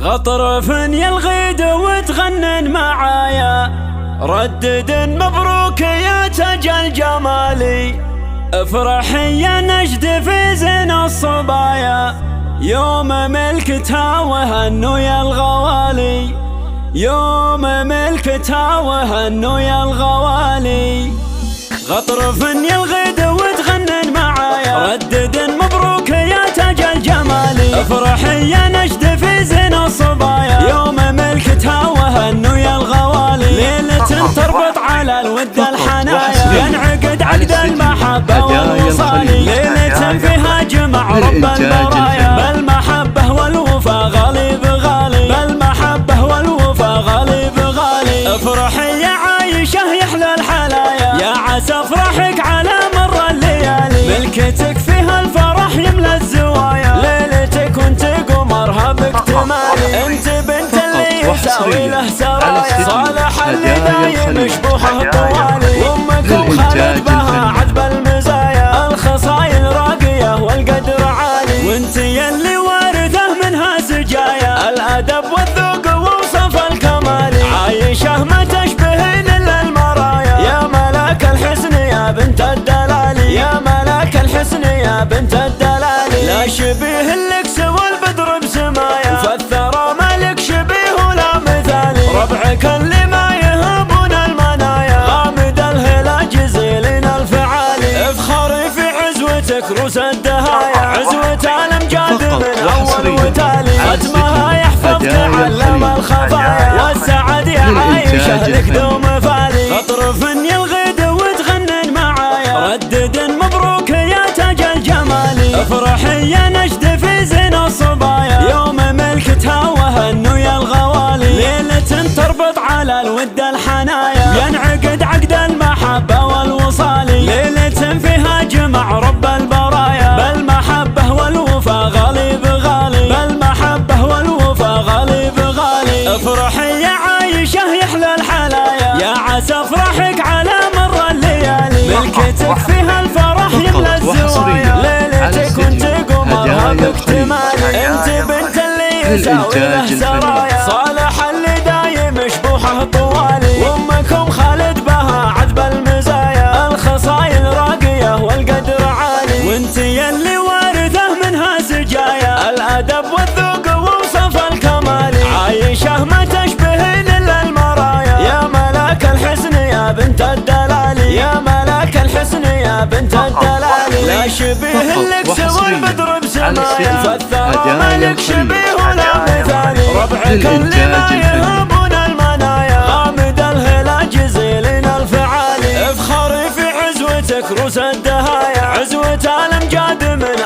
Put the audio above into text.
غطرف يلغيد وتغنن معايا، ردد مبروك يا تاج الجمالي. افرح يا نجد في زين الصبايا، يوم ملكتها وهنوا يا الغوالي، يوم ملكتها وهنوا يا الغوالي. غطرف يلغيد وتغنن معايا، ردد مبروك يا تاج الجمالي. افرح يا نجد في زين الصبايا، يوم ملكتها وهنوا يا الغوالي. ليلة تربط على الود الحنايا، ينعقد عقد المحبة والوصال. ليلة فيها جمع رب البرايا، بالمحبة والوفا غالي بغالي، بالمحبة والوفا غالي بغالي. افرح يا عايشة يحلى الحلايا، يا عسى افرحك على مر الليالي. ملكتك فيها الفرح يملى الزوايا، ليلتك وانت قمرها باكتمالي. انت بنت اللي يساوي له سرايا، صالح اللي دايم شبوحه طوالي. وامكم خالد بها عذب المزايا، الخصايل راقية والقدر عالي. وانت يلي وارثه منها سجايا، الادب والذوق ووصف الكمالي. عايشة ما تشبهين الا المرايا، يا ملاك الحسن يا بنت الدلالي، يا ملاك الحسن يا بنت الدلالي. لا شبيه لك سوى البدر بسمايا، فالثرى مالك شبيه ولا مثالي. ربعك اللي ما يهبون المنايا، غامد الهلا جزيلين الفعالي. افخري في عزوتك روس الدهايا، عزوة الامجاد من اول وتالي. ختمها يحفظ تعلم الخفايا، والسعد يا عايشة لك دوم فالي. غطرف يلغيد وتغنن معايا، ردد مبروك يا تاج الجمالي. افرح يا نجد في زين الصبايا، يوم ملكتها وهنوا يا الغوالي. ليلة تربط على الود الحنايا، ينعقد عقد المحبة والوصال. ليلة فيها جمع رب البرايا، بالمحبة والوفا غالي بغالي، بالمحبة والوفا غالي بغالي. افرح يا عايشة يحلى الحلايا، يا عسى افرحك على مر الليالي. ملكتك فيها الفرح يملى الزوايا، ليلتك وانت قمرها باكتمالي. انت بنت اللي يساوي له سرايا، صالح اللي دايم شبوحه طوالي. وامكم خالد بها عذب المزايا، الخصايل راقية والقدر عالي. وانت يلي وارثه منها سجايا، الادب والذوق ووصف الكمالي. عايشة ما تشبهين الا المرايا، يا ملاك الحسن يا بنت الدلالي، يا ملاك الحسن يا بنت الدلالي. لا شبيه لك سوى البدر بسمايا، فالثرى مالك شبيه ولا مثالي. ربعك اللي ما يهبون المنايا، غامد الهلا جزيلين الفعالي. افخري في عزوتك روس الدهايا، عزوة الامجاد من